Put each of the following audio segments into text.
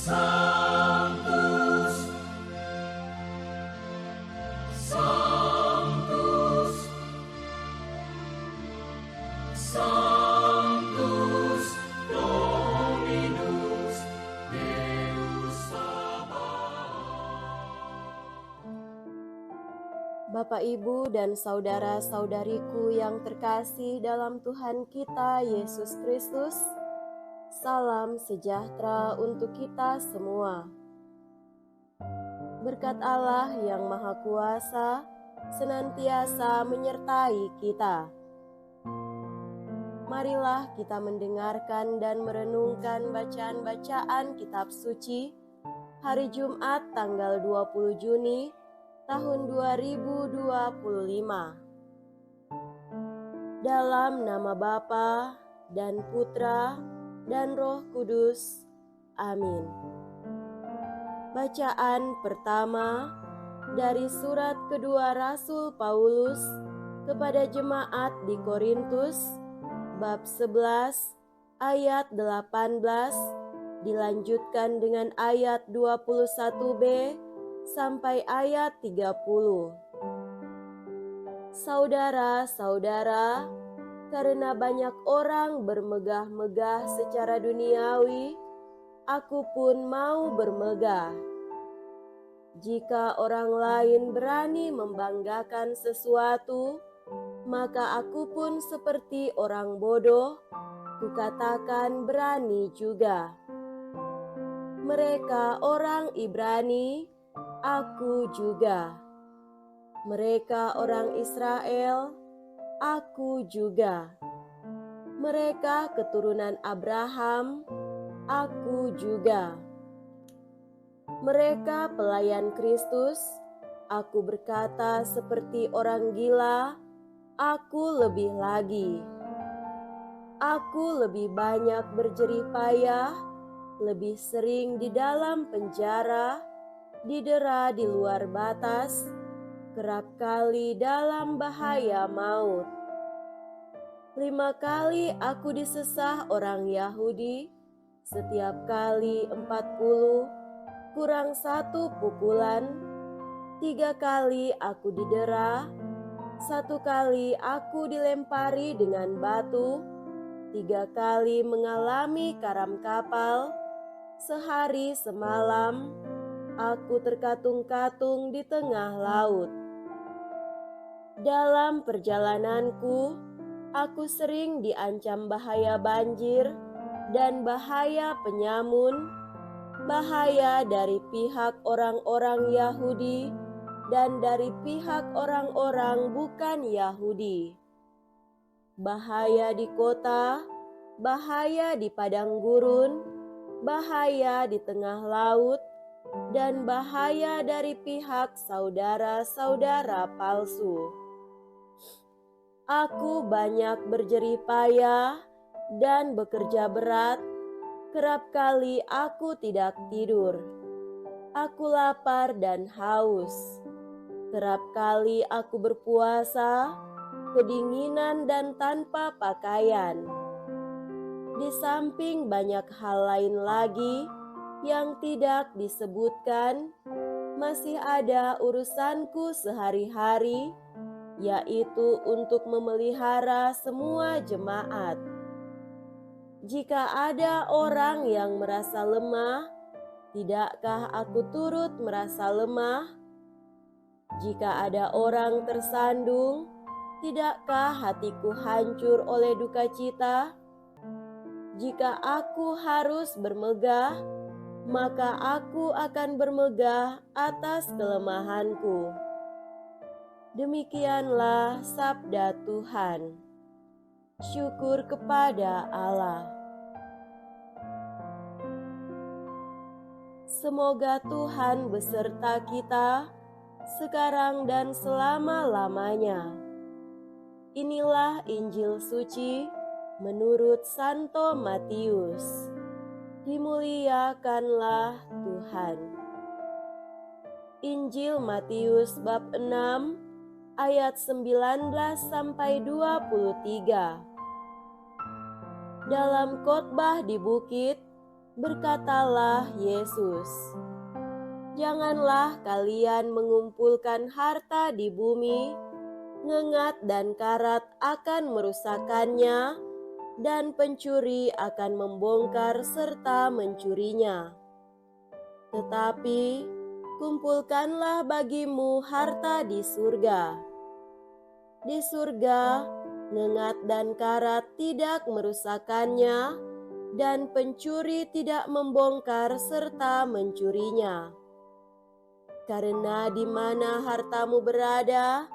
Sanctus, Sanctus, Sanctus Dominus Deus Sabaoth. Bapak, Ibu, dan saudara-saudariku yang terkasih dalam Tuhan kita Yesus Kristus, salam sejahtera untuk kita semua. Berkat Allah yang Maha Kuasa senantiasa menyertai kita. Marilah kita mendengarkan dan merenungkan bacaan-bacaan kitab suci hari Jumat tanggal 20 Juni tahun 2025. Dalam nama Bapa dan Putra dan Roh Kudus. Amin. Bacaan pertama dari surat kedua Rasul Paulus kepada jemaat di Korintus, bab 11 ayat 18, dilanjutkan dengan ayat 21b sampai ayat 30. Saudara-saudara, karena banyak orang bermegah-megah secara duniawi, aku pun mau bermegah. Jika orang lain berani membanggakan sesuatu, maka aku pun seperti orang bodoh, kukatakan berani juga. Mereka orang Ibrani, aku juga. Mereka orang Israel, aku juga. Mereka keturunan Abraham, aku juga. Mereka pelayan Kristus, aku berkata seperti orang gila, aku lebih lagi. Aku lebih banyak berjerih payah, lebih sering di dalam penjara, didera di luar batas, kerap kali dalam bahaya maut. 5 kali aku disesah orang Yahudi, setiap kali 40, kurang 1 pukulan. 3 kali aku didera, 1 kali aku dilempari dengan batu, 3 kali mengalami karam kapal, sehari semalam aku terkatung-katung di tengah laut. Dalam perjalananku, aku sering diancam bahaya banjir dan bahaya penyamun, bahaya dari pihak orang-orang Yahudi dan dari pihak orang-orang bukan Yahudi. Bahaya di kota, bahaya di padang gurun, bahaya di tengah laut, dan bahaya dari pihak saudara-saudara palsu. Aku banyak berjerih payah dan bekerja berat. Kerap kali aku tidak tidur. Aku lapar dan haus. Kerap kali aku berpuasa, kedinginan dan tanpa pakaian. Di samping banyak hal lain lagi yang tidak disebutkan, masih ada urusanku sehari-hari, yaitu untuk memelihara semua jemaat. Jika ada orang yang merasa lemah, tidakkah aku turut merasa lemah? Jika ada orang tersandung, tidakkah hatiku hancur oleh duka cita? Jika aku harus bermegah, maka aku akan bermegah atas kelemahanku. Demikianlah sabda Tuhan. Syukur kepada Allah. Semoga Tuhan beserta kita sekarang dan selama-lamanya. Inilah Injil suci menurut Santo Matius. Dimuliakanlah Tuhan. Injil Matius bab 6 ayat 19 sampai 23. Dalam khotbah di bukit, Berkatalah Yesus, "Janganlah kalian mengumpulkan harta di bumi, ngengat dan karat akan merusakkannya, dan pencuri akan membongkar serta mencurinya. Tetapi kumpulkanlah bagimu harta di surga. Di surga, ngengat dan karat tidak merusakkannya, dan pencuri tidak membongkar serta mencurinya. Karena di mana hartamu berada,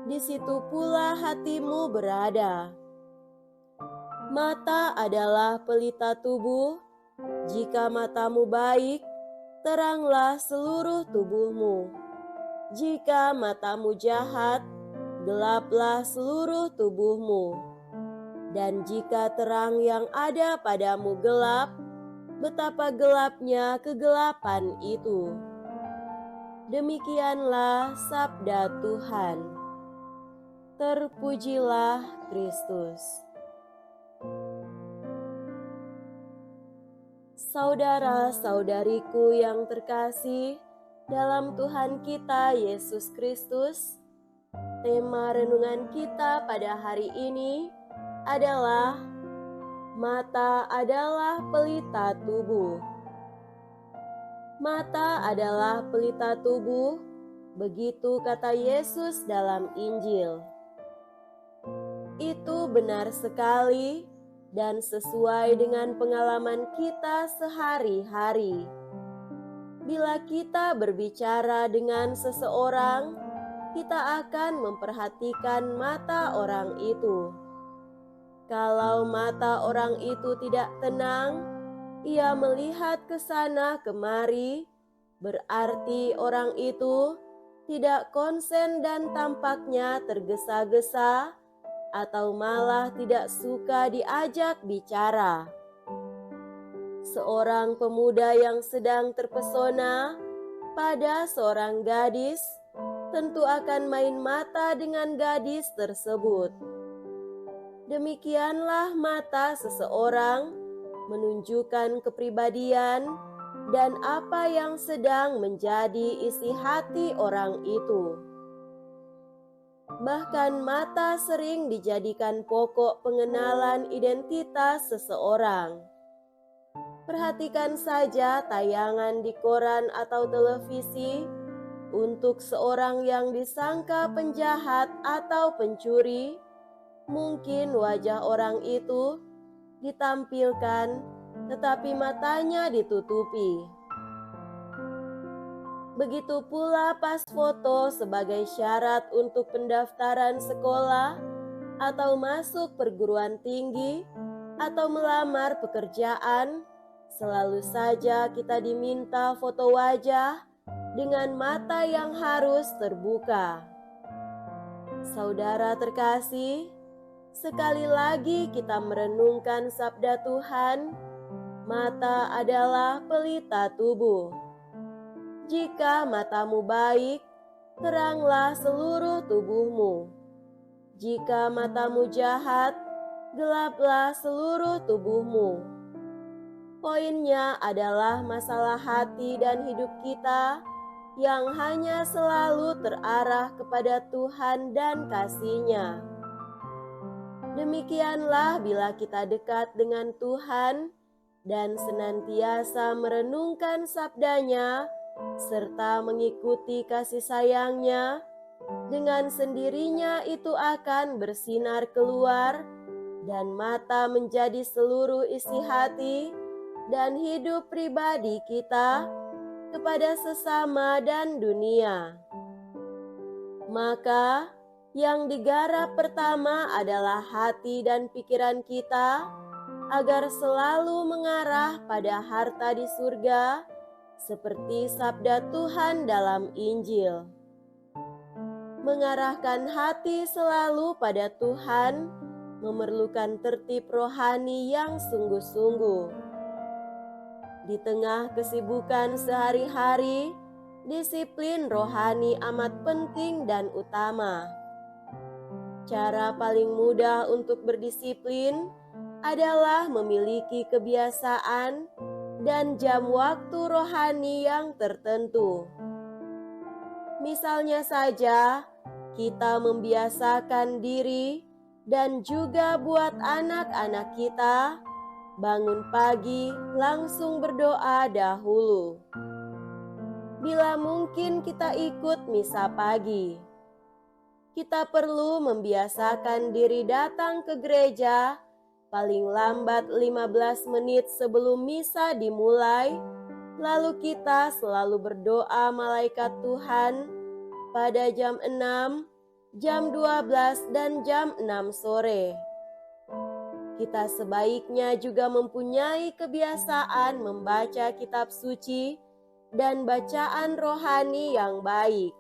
di situ pula hatimu berada. Mata adalah pelita tubuh. Jika matamu baik, teranglah seluruh tubuhmu. Jika matamu jahat, gelaplah seluruh tubuhmu. Dan jika terang yang ada padamu gelap, betapa gelapnya kegelapan itu." Demikianlah sabda Tuhan. Terpujilah Kristus. Saudara-saudariku yang terkasih dalam Tuhan kita Yesus Kristus, tema renungan kita pada hari ini adalah mata adalah pelita tubuh. Mata adalah pelita tubuh, begitu kata Yesus dalam Injil. Itu benar sekali dan sesuai dengan pengalaman kita sehari-hari. Bila kita berbicara dengan seseorang, kita akan memperhatikan mata orang itu. Kalau mata orang itu tidak tenang, ia melihat ke sana kemari, berarti orang itu tidak konsen dan tampaknya tergesa-gesa, atau malah tidak suka diajak bicara. Seorang pemuda yang sedang terpesona pada seorang gadis tentu akan main mata dengan gadis tersebut. Demikianlah mata seseorang menunjukkan kepribadian dan apa yang sedang menjadi isi hati orang itu. Bahkan mata sering dijadikan pokok pengenalan identitas seseorang. Perhatikan saja tayangan di koran atau televisi untuk seorang yang disangka penjahat atau pencuri. Mungkin wajah orang itu ditampilkan, tetapi matanya ditutupi. Begitu pula pas foto sebagai syarat untuk pendaftaran sekolah atau masuk perguruan tinggi atau melamar pekerjaan, selalu saja kita diminta foto wajah dengan mata yang harus terbuka. Saudara terkasih, sekali lagi kita merenungkan sabda Tuhan, mata adalah pelita tubuh. Jika matamu baik, teranglah seluruh tubuhmu. Jika matamu jahat, gelaplah seluruh tubuhmu. Poinnya adalah masalah hati dan hidup kita yang hanya selalu terarah kepada Tuhan dan kasih-Nya. Demikianlah bila kita dekat dengan Tuhan dan senantiasa merenungkan sabda-Nya serta mengikuti kasih sayang-Nya, dengan sendirinya itu akan bersinar keluar dan mata menjadi seluruh isi hati dan hidup pribadi kita kepada sesama dan dunia. Maka yang digarap pertama adalah hati dan pikiran kita agar selalu mengarah pada harta di surga seperti sabda Tuhan dalam Injil. Mengarahkan hati selalu pada Tuhan memerlukan tertib rohani yang sungguh-sungguh. Di tengah kesibukan sehari-hari, disiplin rohani amat penting dan utama. Cara paling mudah untuk berdisiplin adalah memiliki kebiasaan dan jam waktu rohani yang tertentu. Misalnya saja, kita membiasakan diri dan juga buat anak-anak kita bangun pagi langsung berdoa dahulu. Bila mungkin kita ikut misa pagi, kita perlu membiasakan diri datang ke gereja paling lambat 15 menit sebelum misa dimulai. Lalu kita selalu berdoa malaikat Tuhan pada jam 6, jam 12, dan jam 6 sore. Kita sebaiknya juga mempunyai kebiasaan membaca kitab suci dan bacaan rohani yang baik.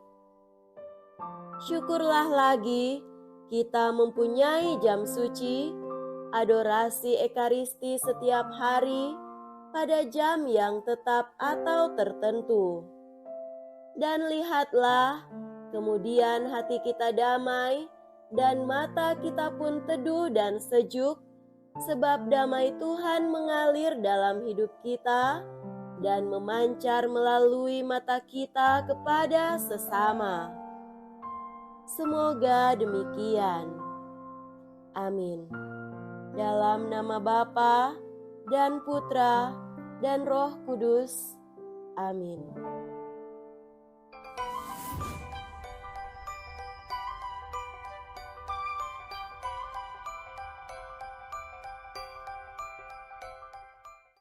Syukurlah lagi kita mempunyai jam suci, adorasi ekaristi setiap hari, pada jam yang tetap atau tertentu. Dan lihatlah, kemudian hati kita damai dan mata kita pun teduh dan sejuk, sebab damai Tuhan mengalir dalam hidup kita dan memancar melalui mata kita kepada sesama. Semoga demikian. Amin. Dalam nama Bapa dan Putra dan Roh Kudus. Amin.